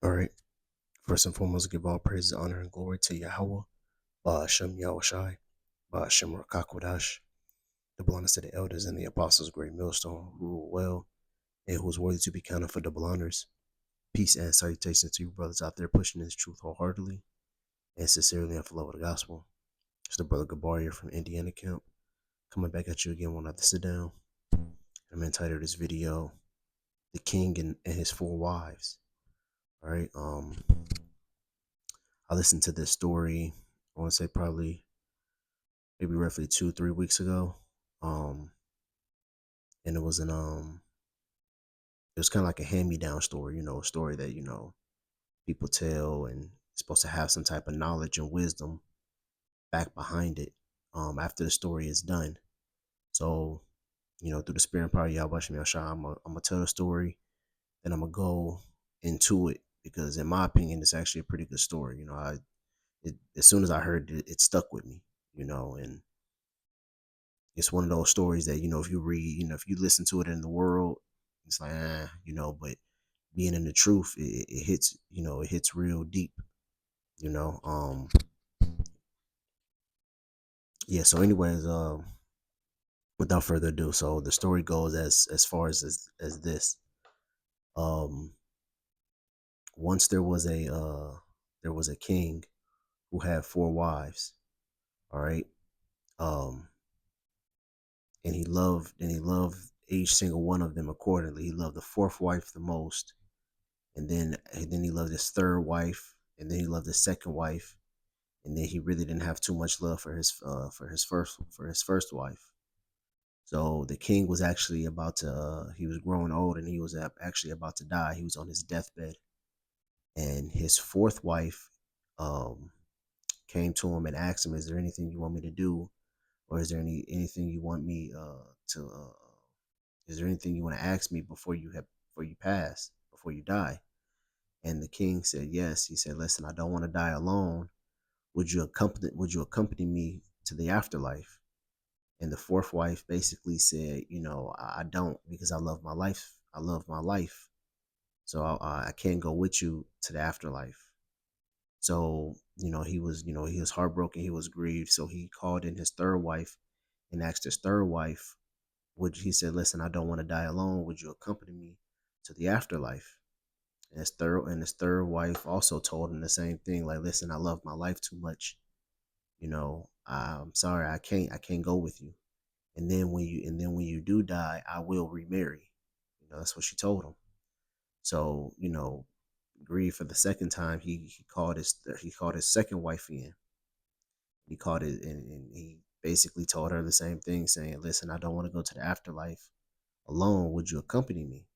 All right. First and foremost, give all praise, honor, and glory to Yahweh, Ba'ashem Yahushai, Ba'ashem Rakakwadash, the blindness of the elders and the apostles, great millstone, who rule well, and who is worthy to be counted for double honors. Peace and salutations to you brothers out there pushing this truth wholeheartedly and sincerely and for love of the gospel. It's the brother Gabar from Indiana camp, coming back at you again when I have to sit down. I'm entitled this video, The King and His Four Wives. All right. I listened to this story, I want to say probably maybe roughly 2-3 weeks ago. And it was kind of like a hand-me-down story, a story that, people tell and it's supposed to have some type of knowledge and wisdom back behind it after the story is done. So, through the spirit and power of Yahweh Shem Yahshua, I'm gonna tell the story, then I'm gonna go into it because in my opinion, it's actually a pretty good story. As soon as I heard it, it stuck with me, and it's one of those stories that, if you read, if you listen to it in the world, it's like, but being in the truth, it hits, it hits real deep, you know. Yeah, so anyways, without further ado, so the story goes as far as this. Um Once there was a king who had four wives, all right? Um and he loved each single one of them accordingly. He loved the fourth wife the most, and then he loved his third wife, and then he loved his second wife, and then he really didn't have too much love for his first wife. So the king was actually about to he was growing old, and he was actually about to die. He was on his deathbed, and his fourth wife um came to him and asked him, "Is there anything you want me to do, or is there anything you want me to is there anything you want to ask me before you pass, before you die?" And the king said yes. He said, "Listen, I don't want to die alone. Would you accompany me to the afterlife?" And the fourth wife basically said, "I don't, because I love my life. I love my life. So I can't go with you to the afterlife." So, he was heartbroken. He was grieved. So he called in his third wife and asked his third wife, he said, "Listen, I don't want to die alone. Would you accompany me to the afterlife?" And his third wife also told him the same thing, like, "Listen, I love my life too much. I'm sorry, I can't go with you. And then when you do die, I will remarry." That's what she told him. So, grieved for the second time, he called his second wife in. He called it, and he basically told her the same thing, saying, "Listen, I don't want to go to the afterlife alone. Would you accompany me?"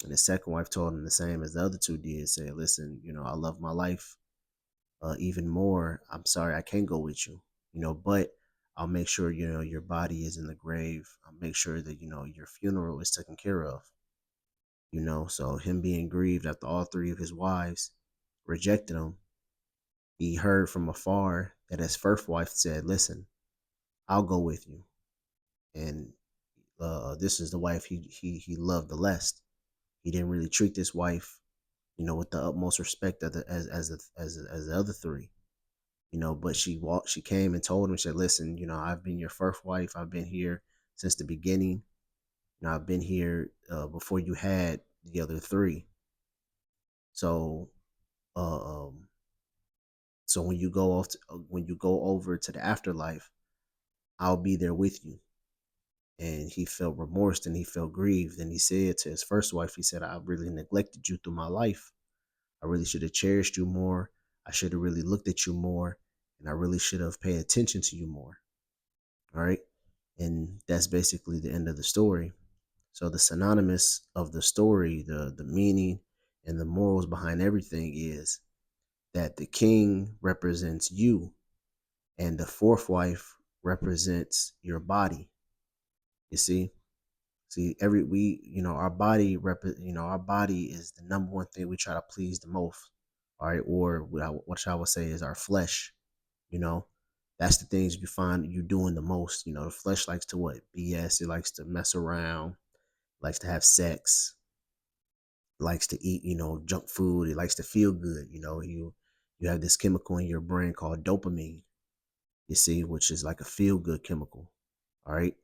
And his second wife told him the same as the other two did, say, "Listen, I love my life even more. I'm sorry, I can't go with you, but I'll make sure, your body is in the grave. I'll make sure that, your funeral is taken care of." So him being grieved after all three of his wives rejected him, he heard from afar that his first wife said, "Listen, I'll go with you." And this is the wife he loved the least. He didn't really treat this wife, with the utmost respect as the other three. But she came and told him, she said, "Listen, I've been your first wife. I've been here since the beginning. I've been here before you had the other three. So, uh, um, so when you go over to the afterlife, I'll be there with you." And he felt remorse and he felt grieved. And he said to his first wife, he said, "I really neglected you through my life. I really should have cherished you more. I should have really looked at you more. And I really should have paid attention to you more." All right. And that's basically the end of the story. So the synonymous of the story, the meaning and the morals behind everything is that the king represents you, and the fourth wife represents your body. You see, every we our body our body is the number one thing we try to please the most. All right, or what I would say is our flesh. you know that's the things you find you doing the most. The flesh likes to what? BS. It likes to mess around, likes to have sex, likes to eat, junk food. It likes to feel good. You have this chemical in your brain called dopamine, you see, which is like a feel good chemical. All right.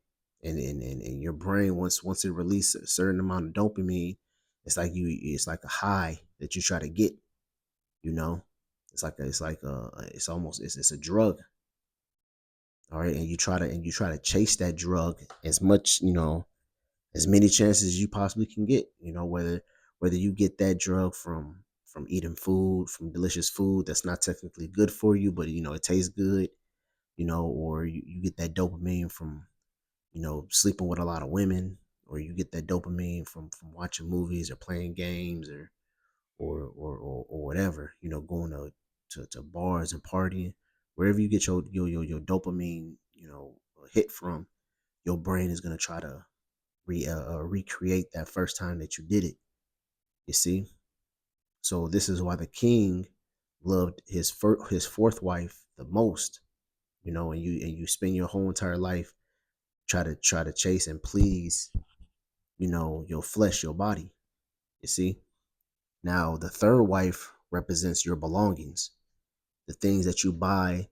And your brain, once it releases a certain amount of dopamine, it's like a high that you try to get, you know. It's a drug. All right. And you try to chase that drug as much, as many chances as you possibly can get, whether you get that drug from eating food, from delicious food that's not technically good for you, but it tastes good, or you get that dopamine from, sleeping with a lot of women, or you get that dopamine from watching movies or playing games or whatever, going to bars and partying, wherever you get your dopamine, hit from, your brain is gonna try to recreate that first time that you did it. You see, so this is why the king loved his fourth wife the most. And you spend your whole entire life try to chase and please, your flesh, your body. You see, now the third wife represents your belongings, the things that you buy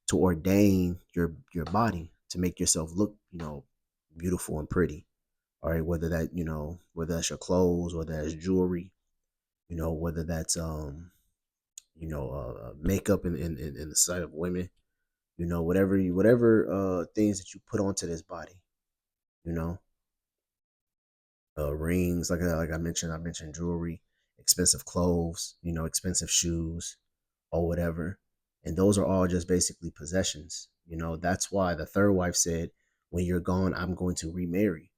to ordain your body to make yourself look, beautiful and pretty. All right, whether that's your clothes, whether that's jewelry, whether that's makeup in the sight of women, whatever things that you put onto this body, you know, rings, like I mentioned jewelry, expensive clothes, expensive shoes or whatever. And those are all just basically possessions. That's why the third wife said, when you're gone, I'm going to remarry,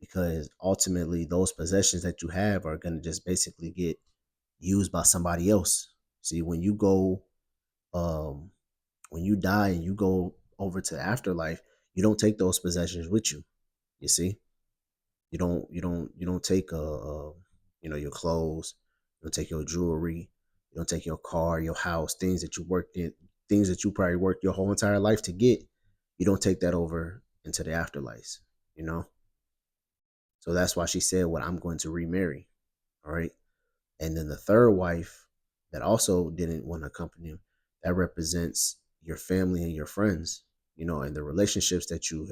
because ultimately those possessions that you have are going to just basically get used by somebody else. See, um, when you die and you go over to the afterlife, you don't take those possessions with you. You see, you don't take your clothes, you don't take your jewelry, you don't take your car, your house, things that you probably worked your whole entire life to get. You don't take that over into the afterlife. You know, so that's why she said, "What I'm going to remarry." All right. And then the third wife that also didn't want to accompany him, that represents your family and your friends, and the relationships that you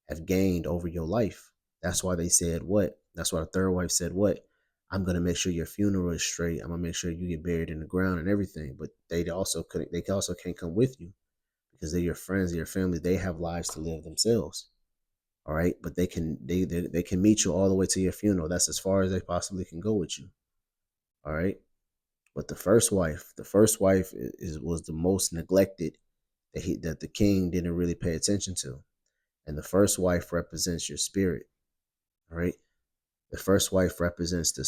have gained over your life. That's why they said what? That's why the third wife said what? I'm gonna make sure your funeral is straight. I'm gonna make sure you get buried in the ground and everything. But they also can't come with you, because they're your friends, they're your family. They have lives to live themselves. All right. But they can meet you all the way to your funeral. That's as far as they possibly can go with you. All right. But the first wife was the most neglected, that the king didn't really pay attention to. And the first wife represents your spirit. All right. The first wife represents the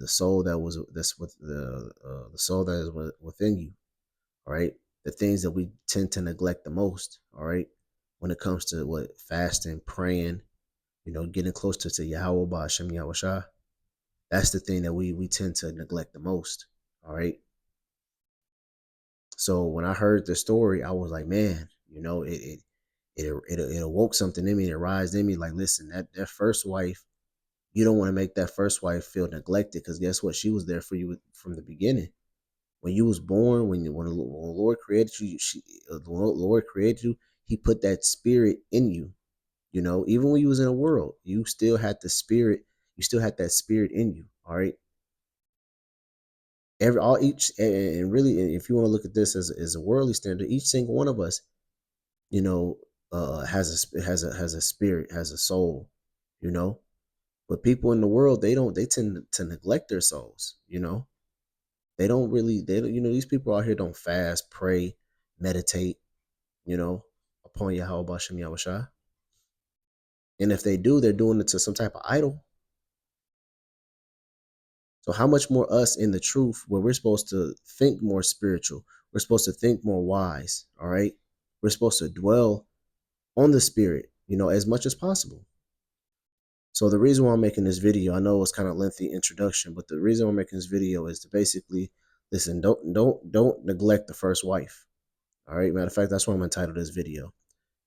soul that's with the soul that is within you. All right. The things that we tend to neglect the most. All right. When it comes to what fasting, praying, getting closer to Yahweh Ba'Shem Yahweh, that's the thing that we tend to neglect the most. All right. So when I heard the story, I was like, man, it awoke something in me. It rised in me. Like, listen, that first wife, you don't want to make that first wife feel neglected, because guess what? She was there for you from the beginning. When you was born, when the Lord created you, the Lord created you. He put that spirit in you. Even when you was in the world, you still had the spirit. You still had that spirit in you. All right. Every all each and really, if you want to look at this as a worldly standard, each single one of us, you know, has a spirit, has a soul, you know. But people in the world, they tend to neglect their souls, They don't really, they don't, these people out here don't fast, pray, meditate, you know, upon Yahweh Bashem Yahushua. And if they do, they're doing it to some type of idol. So how much more us in the truth, where we're supposed to think more spiritual, we're supposed to think more wise, all right? We're supposed to dwell on the spirit, as much as possible. So the reason why I'm making this video, I know it's kind of lengthy introduction, but the reason I'm making this video is to basically listen, don't neglect the first wife. All right. Matter of fact, that's why I'm entitled this video.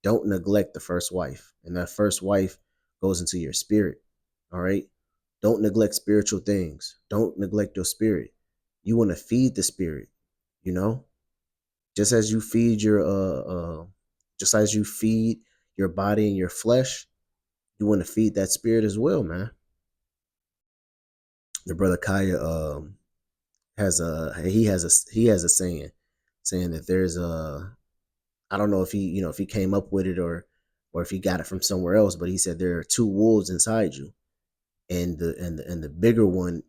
Don't neglect the first wife. And that first wife goes into your spirit. All right. Don't neglect spiritual things. Don't neglect your spirit. You want to feed the spirit, you know? Just as you feed your just as you feed your body and your flesh, you want to feed that spirit as well, man. The brother Kaya has a saying that there's a, I don't know if he came up with it or if he got it from somewhere else, but he said there are two wolves inside you, and the bigger one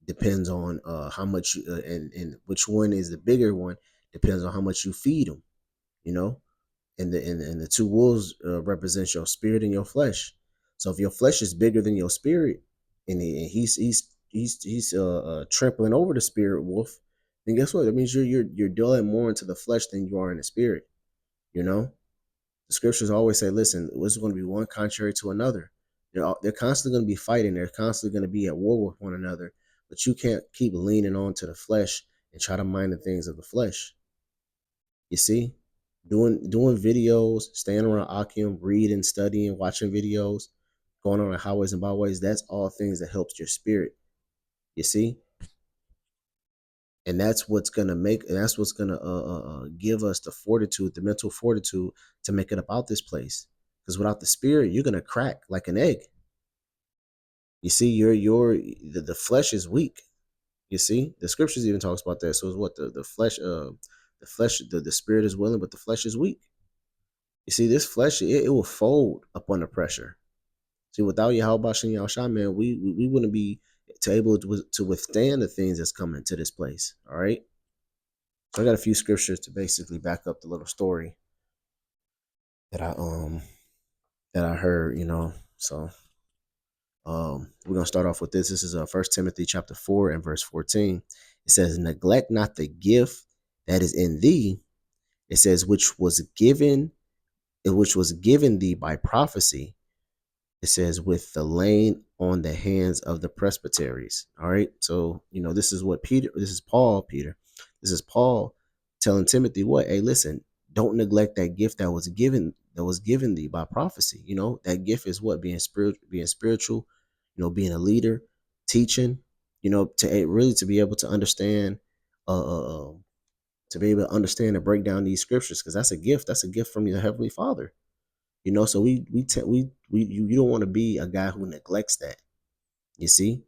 depends on how much and which one is the bigger one depends on how much you feed them, you know. And the two wolves represents your spirit and your flesh. So if your flesh is bigger than your spirit, and he's trampling over the spirit wolf, then guess what? That means you're dwelling more into the flesh than you are in the spirit. You know, the scriptures always say, "Listen, it's going to be one contrary to another." They're constantly going to be fighting. They're constantly going to be at war with one another. But you can't keep leaning on to the flesh and try to mind the things of the flesh. You see, doing videos, staying around Akim, reading, studying, watching videos, going on the highways and byways. That's all things that helps your spirit. You see, and that's what's gonna make. And that's what's gonna give us the fortitude, the mental fortitude to make it about this place. Because without the spirit, you're gonna crack like an egg. You see, the flesh is weak. You see, the scriptures even talks about that. So it's what the spirit is willing, but the flesh is weak. You see, this flesh, it will fold up under pressure. See, without Yahweh Shem Yahushua, man, we wouldn't be able to withstand the things that's coming to this place. All right. So I got a few scriptures to basically back up the little story that I heard, you know. So we're gonna start off with this. This is 1 Timothy chapter 4 and verse 14. It says, "Neglect not the gift that is in thee." It says, which was given thee by prophecy. It says, with the laying on the hands of the presbyteries. All right. So, this is Peter. This is Paul telling Timothy what? Hey, listen, don't neglect that gift that was given thee by prophecy. That gift is what? Being spiritual, being a leader, teaching, to be able to understand, to be able to understand and break down these scriptures, because that's a gift. That's a gift from your heavenly Father. So you don't want to be a guy who neglects that. You see,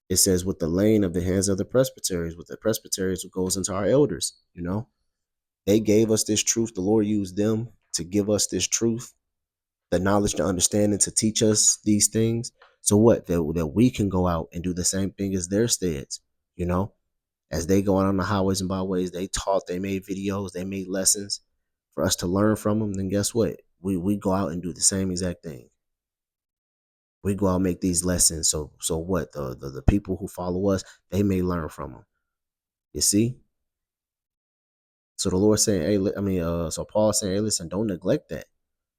it says with the laying of the hands of the presbyteries. With the presbyteries, it goes into our elders. They gave us this truth. The Lord used them to give us this truth, the knowledge, the understanding, to teach us these things. So what? That we can go out and do the same thing as their steads. As they go on the highways and byways, they taught, they made videos, they made lessons for us to learn from them. Then guess what? We go out and do the same exact thing. We go out and make these lessons. So what? The people who follow us, they may learn from them. You see? So the Lord saying, hey, so Paul saying, hey, listen, don't neglect that.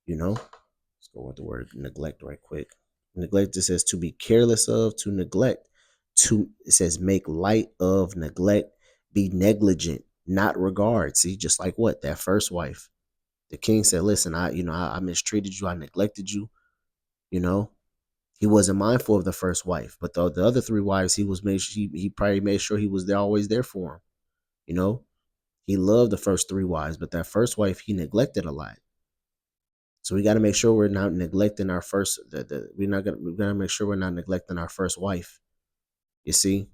Let's go with the word neglect right quick. Neglect, it says to be careless of, to neglect. It says make light of, neglect, be negligent, not regard. See, just like what? That first wife. The king said, listen, I mistreated you, I neglected you, you know. He wasn't mindful of the first wife, but the other three wives, he probably made sure he was there, always there for him. He loved the first three wives, but that first wife he neglected a lot. So we got to make sure we're not neglecting our first. We got to make sure we're not neglecting our first wife. You see,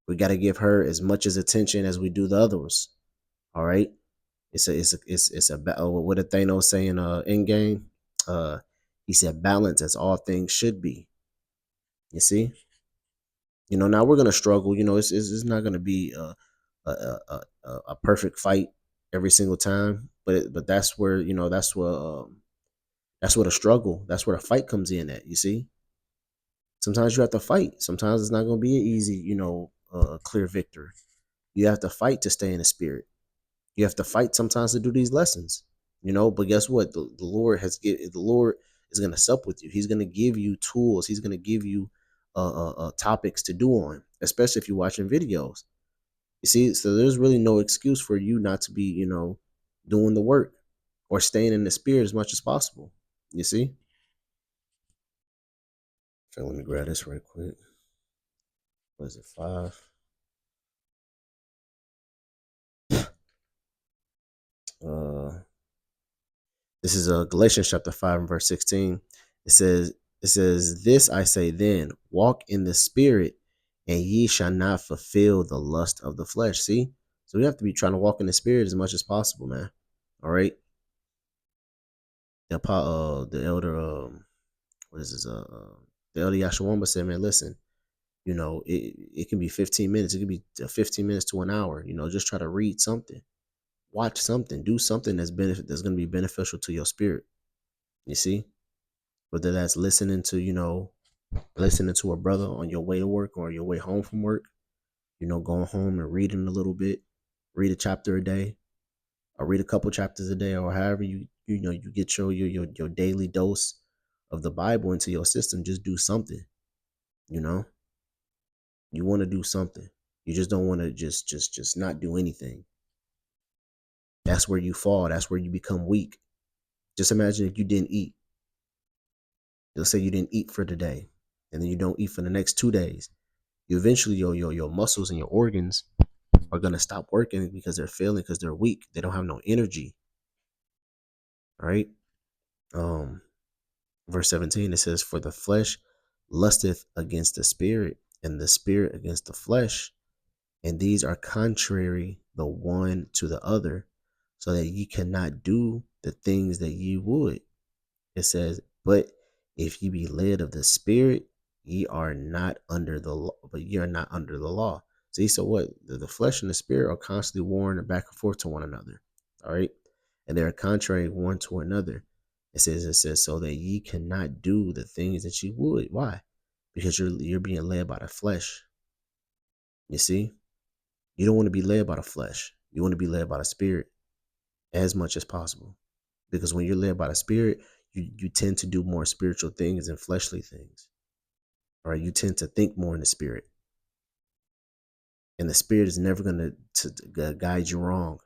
we got to give her as much as attention as we do the others. All right. What did Thanos say in Endgame? He said balance as all things should be. You see. Now we're gonna struggle. It's not gonna be a perfect fight every single time, but that's where that's where the struggle, that's where the fight comes in at. You see, sometimes you have to fight. Sometimes it's not gonna be an easy, clear victory. You have to fight to stay in the spirit. You have to fight sometimes to do these lessons. But guess what? The Lord is gonna sup with you. He's gonna give you tools. He's gonna give you topics to do on, especially if you're watching videos. You see, so there's really no excuse for you not to be, doing the work or staying in the spirit as much as possible. You see? So let me grab this right quick. What is it, 5? Uh, this is Galatians chapter 5 and verse 16. It says, this I say then, walk in the spirit, and ye shall not fulfill the lust of the flesh. See? So we have to be trying to walk in the spirit as much as possible, man. All right. The elder, what is this? The elder Yashawamba said, man, listen, it can be 15 minutes. It could be 15 minutes to an hour. Just try to read something, watch something, do something that's going to be beneficial to your spirit. You see, whether that's listening to a brother on your way to work or your way home from work, going home and reading a little bit, read a chapter a day, or read a couple chapters a day, or however you get your daily dose of the Bible into your system. Just do something. You want to do something. You just don't want to just not do anything. That's where you fall. That's where you become weak. Just imagine if you didn't eat. Let's say you didn't eat for the day, and then you don't eat for the next 2 days. You eventually your muscles and your organs are gonna stop working because they're failing, because they're weak. They don't have no energy. All right. Um, verse 17, it says, "For the flesh lusteth against the spirit, and the spirit against the flesh, and these are contrary the one to the other, so that ye cannot do the things that ye would." It says, "But if ye be led of the spirit, ye are not under the law, but ye are not under the law." See, so what? The flesh and the spirit are constantly warring back and forth to one another. All right. And they're contrary one to another. It says, so that ye cannot do the things that ye would. Why? Because you're being led by the flesh. You see? You don't want to be led by the flesh. You want to be led by the spirit as much as possible. Because when you're led by the spirit, you tend to do more spiritual things than fleshly things. All right. You tend to think more in the spirit. And the spirit is never going to guide you wrong.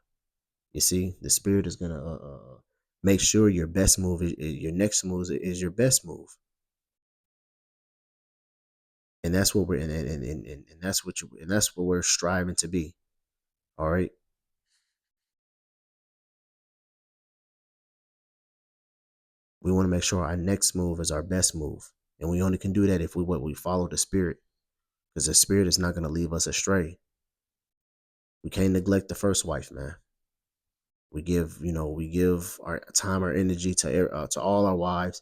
You see, the spirit is going to make sure your best move, your next move is your best move. And that's what we're in, and that's what we're striving to be. All right. We want to make sure our next move is our best move. And we only can do that if we follow the spirit, because the spirit is not going to leave us astray. We can't neglect the first wife, man. We give our time, our energy to all our wives.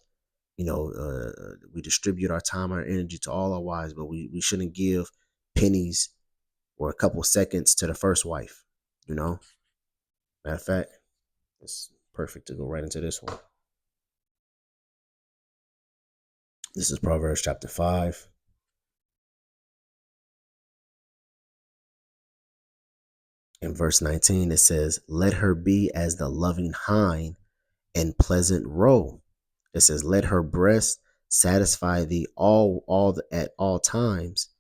We distribute our time, our energy to all our wives, but we shouldn't give pennies or a couple seconds to the first wife. Matter of fact, it's perfect to go right into this one. This is Proverbs chapter 5. In verse 19, it says, "Let her be as the loving hind and pleasant roe." It says, "Let her breast satisfy thee at all times."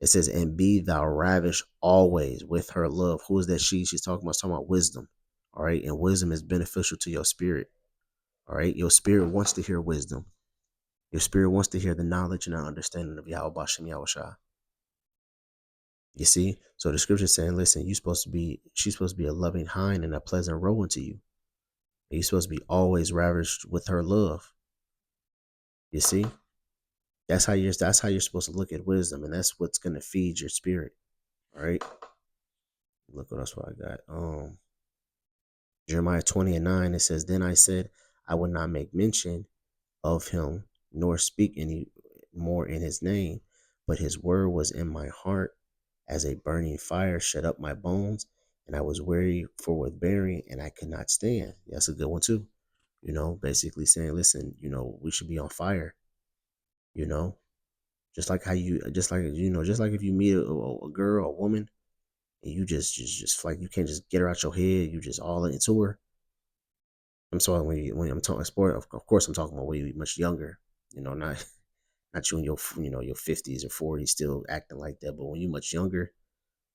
It says, "And be thou ravished always with her love." Who is that she? She's talking about wisdom. All right. And wisdom is beneficial to your spirit. All right. Your spirit wants to hear wisdom. Your spirit wants to hear the knowledge and the understanding of Yahweh Bashem Yahushua. You see? So the scripture is saying, listen, she's supposed to be a loving hind and a pleasant roe unto you. And you're supposed to be always ravished with her love. You see? That's how you're supposed to look at wisdom, and that's what's gonna feed your spirit. All right. Look what else I got. Jeremiah 20:9, it says, "Then I said, I would not make mention of him, nor speak any more in his name, but his word was in my heart as a burning fire shut up my bones, and I was weary for with bearing, and I could not stand." Yeah, that's a good one too. Basically saying, listen, we should be on fire. You know, just like if you meet a girl, a woman, and you just like, you can't just get her out your head. You just all into her. I'm sorry, when I'm talking sport, of course I'm talking about way much younger. Not you in your 50s or 40s still acting like that. But when you're much younger,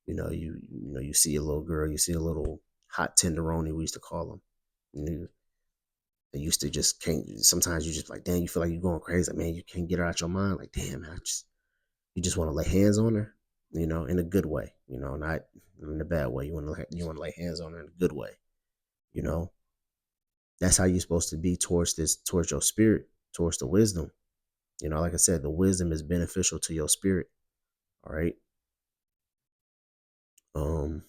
you see a little girl, you see a little hot tenderoni, we used to call them. They used to just can't. Sometimes you just like, damn, you feel like you're going crazy. Like, man, you can't get her out your mind. Like, damn, man, you just want to lay hands on her, in a good way, not in a bad way. You want to lay hands on her in a good way, you know. That's how you're supposed to be towards your spirit, towards the wisdom. Like I said, the wisdom is beneficial to your spirit. All right. Let me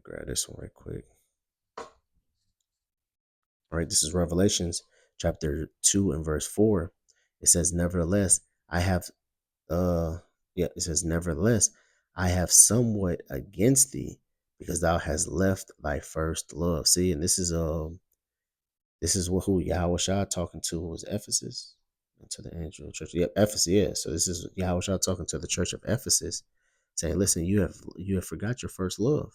grab this one right quick. All right, this is Revelations chapter 2 and verse 4. It says, nevertheless, I have it says, nevertheless, I have somewhat against thee, because thou hast left thy first love. See, and this is what who Yahweh Shah talking to, who was Ephesus, and to the angel church. Yep, Ephesus, yeah. So this is Yahweh Shah talking to the church of Ephesus, saying, listen, you have forgot your first love.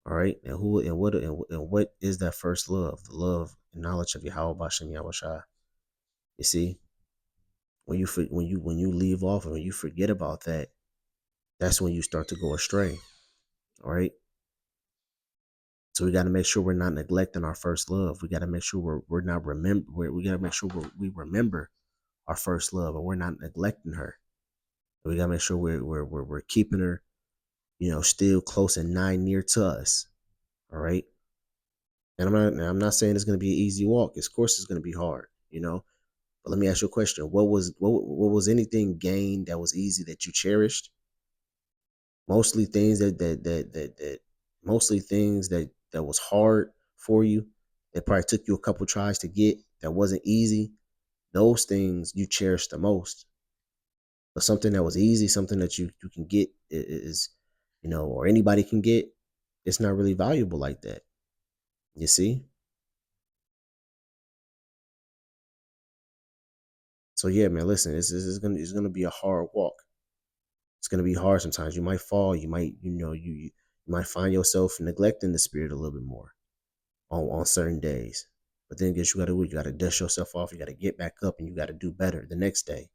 All right. And what is that first love? The love and knowledge of Yahweh Bashem Yahweh Shah. You see, when you leave off and when you forget about that, that's when you start to go astray. All right. So we got to make sure we're not neglecting our first love. We got to make sure we're not we got to make sure we remember our first love, and we're not neglecting her. We got to make sure we're keeping her, still close and nigh near to us. All right. And I'm not saying it's going to be an easy walk. Of course, it's going to be hard, But let me ask you a question. What was anything gained that was easy that you cherished? Mostly things that was hard for you, that probably took you a couple tries to get, that wasn't easy. Those things you cherish the most. But something that was easy, something that you can get is, or anybody can get, it's not really valuable like that. You see? So yeah, man, listen, it's gonna be a hard walk. It's gonna be hard sometimes. You might fall. You might, you might find yourself neglecting the spirit a little bit more on certain days. But then guess you gotta do, you gotta dust yourself off. You gotta get back up and you gotta do better the next day.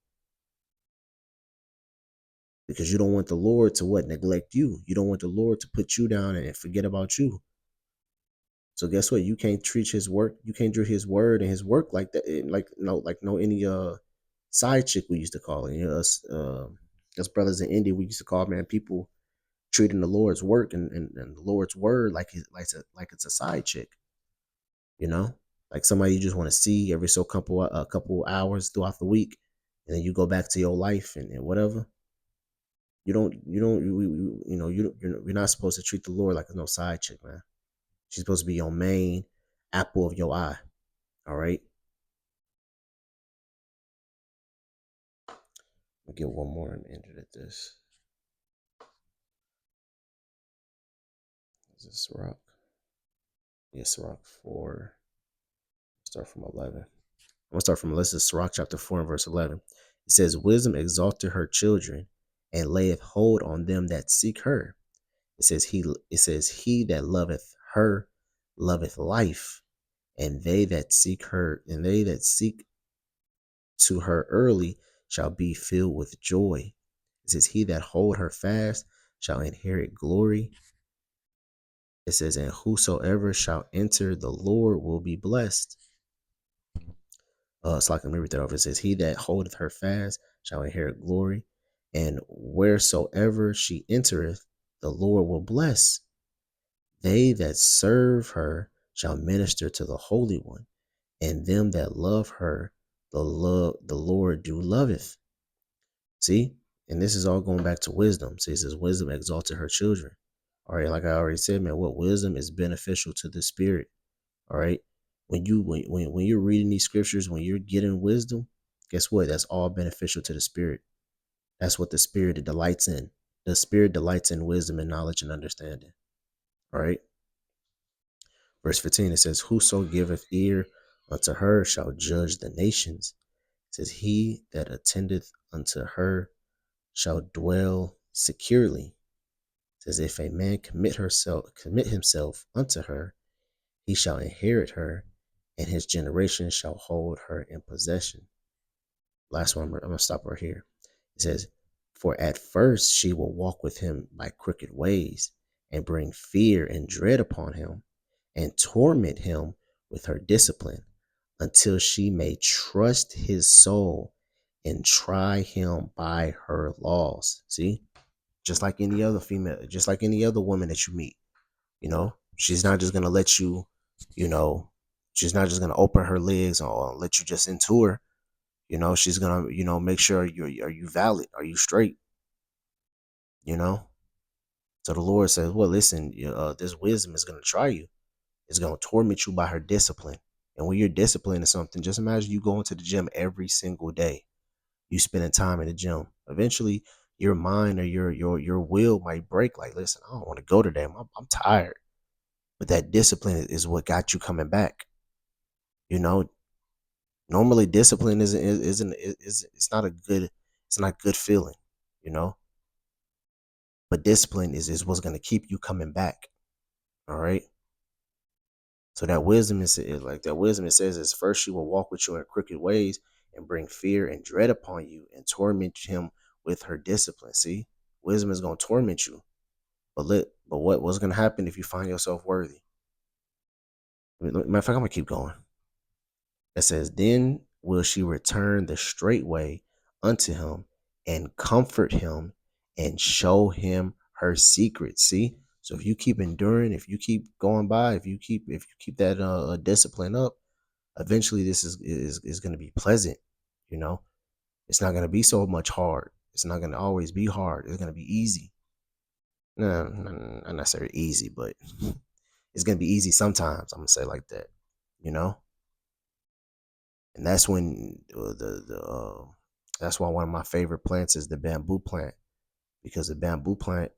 Because you don't want the Lord to neglect you. You don't want the Lord to put you down and forget about you. So guess what? You can't treat his work. You can't do his word and his work like that. Like any side chick we used to call it. Us brothers in India, we used to call, man, people treating the Lord's work and the Lord's word like it's a side chick. Like somebody you just want to see every so couple hours throughout the week, and then you go back to your life and whatever. You're not supposed to treat the Lord like no side chick, man. She's supposed to be your main apple of your eye. All right. I'll get one more and end it at this. Is this Rock? Yes, Rock 4. Start from 11. I'm gonna start from this is Sirach chapter 4 and verse 11. It says, wisdom exalteth her children, and layeth hold on them that seek her. It says he that loveth her loveth life, and they that seek to her early shall be filled with joy. It says, he that hold her fast shall inherit glory. It says, and whosoever shall enter the Lord will be blessed. So I can read that over. It says, he that holdeth her fast shall inherit glory, and wheresoever she entereth, the Lord will bless. They that serve her shall minister to the Holy One, and them that love her, the Lord do loveth. See? And this is all going back to wisdom. See, it says wisdom exalted her children. All right, like I already said, man, what wisdom is beneficial to the spirit. All right. When you're reading these scriptures, when you're getting wisdom, guess what? That's all beneficial to the spirit. That's what the spirit delights in. The spirit delights in wisdom and knowledge and understanding. All right. Verse 15, it says, whoso giveth ear unto her shall judge the nations. It says, he that attendeth unto her shall dwell securely. It says, if a man commit himself unto her, he shall inherit her, and his generation shall hold her in possession. Last one, I'm going to stop right here. It says, for at first she will walk with him by crooked ways, and bring fear and dread upon him, and torment him with her discipline until she may trust his soul and try him by her laws. See, just like any other female, just like any other woman that you meet, she's not just gonna let you, you know, she's not just gonna open her legs or let you just into her. She's gonna, make sure are you valid? Are you straight? You know? So the Lord says, well, listen, this wisdom is gonna try you. It's gonna torment you by her discipline. And when you're disciplined in something, just imagine you going to the gym every single day. You spending time in the gym. Eventually, your mind or your will might break. Like, listen, I don't want to go today. I'm tired. But that discipline is what got you coming back. You know, normally discipline isn't it's not a good it's not good feeling. You know, but discipline is what's gonna keep you coming back. All right. So that wisdom is like that wisdom. It says is first she will walk with you in crooked ways and bring fear and dread upon you and torment him with her discipline. See, wisdom is gonna torment you. But what's gonna happen if you find yourself worthy? Matter of fact, I'm gonna keep going. It says, then will she return the straight way unto him and comfort him and show him her secrets. See? So if you keep enduring, if you keep going by, if you keep that discipline up, eventually this is going to be pleasant. You know, it's not going to be so much hard. It's not going to always be hard. It's going to be easy. No, not necessarily easy, but it's going to be easy sometimes. I'm going to say like that, you know? And that's when that's why one of my favorite plants is the bamboo plant, because the bamboo plant,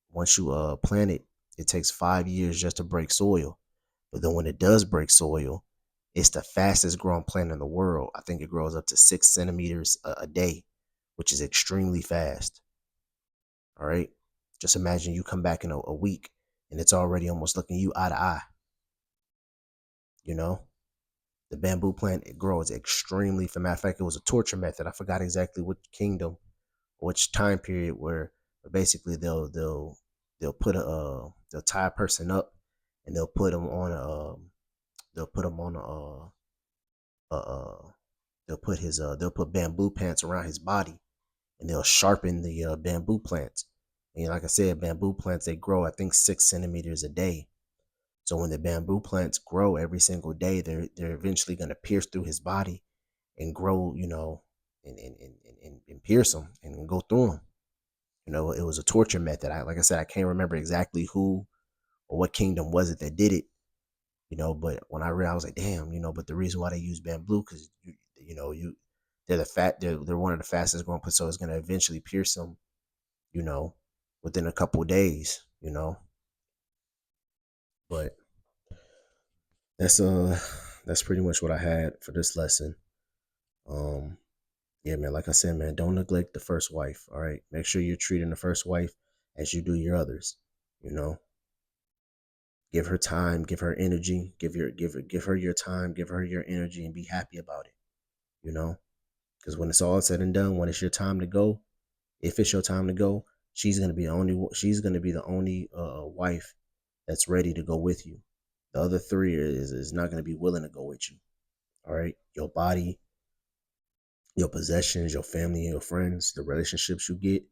once you plant it, it takes 5 years just to break soil. But then when it does break soil, it's the fastest growing plant in the world. I think it grows up to 6 centimeters a day, which is extremely fast. All right. Just imagine you come back in a week and it's already almost looking you eye to eye. You know, the bamboo plant, it grows extremely. For matter of fact, it was a torture method. I forgot exactly which kingdom, which time period, where basically they'll put they'll tie a person up and they'll put them on they'll put them on they'll put bamboo plants around his body, and they'll sharpen the bamboo plants. And like I said, bamboo plants, they grow, I think, 6 centimeters a day. So when the bamboo plants grow every single day, they're eventually going to pierce through his body and grow, and pierce him and go through him. It was a torture method. Like I said, I can't remember exactly who or what kingdom was it that did it. But when I read, I was like, damn. But the reason why they use bamboo, because they're one of the fastest growing plants, so it's going to eventually pierce them. You know, within a couple of days. But that's pretty much what I had for this lesson. Um, yeah, man. Like I said, man, don't neglect the first wife. All right, make sure you're treating the first wife as you do your others. You know, give her time, give her energy, give her your time, give her your energy, and be happy about it. You know, because when it's all said and done, when it's your time to go, if it's your time to go, she's gonna be the only wife that's ready to go with you. The other three is not gonna be willing to go with you. All right, your body, your possessions, your family, your friends, the relationships you get,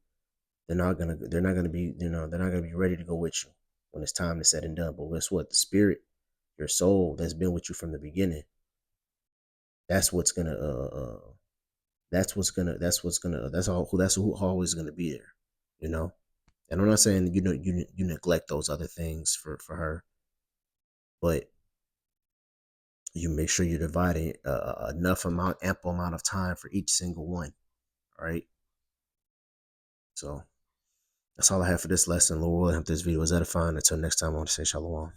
they're not gonna be they're not gonna be ready to go with you when it's time to said and done. But guess what? The spirit, your soul that's been with you from the beginning, that's what's gonna that's who always gonna be there. You know. And I'm not saying you neglect those other things for her, but you make sure you're dividing ample amount of time for each single one. All right. So that's all I have for this lesson. Lord willing, I hope this video was edifying. Until next time, I want to say shalom.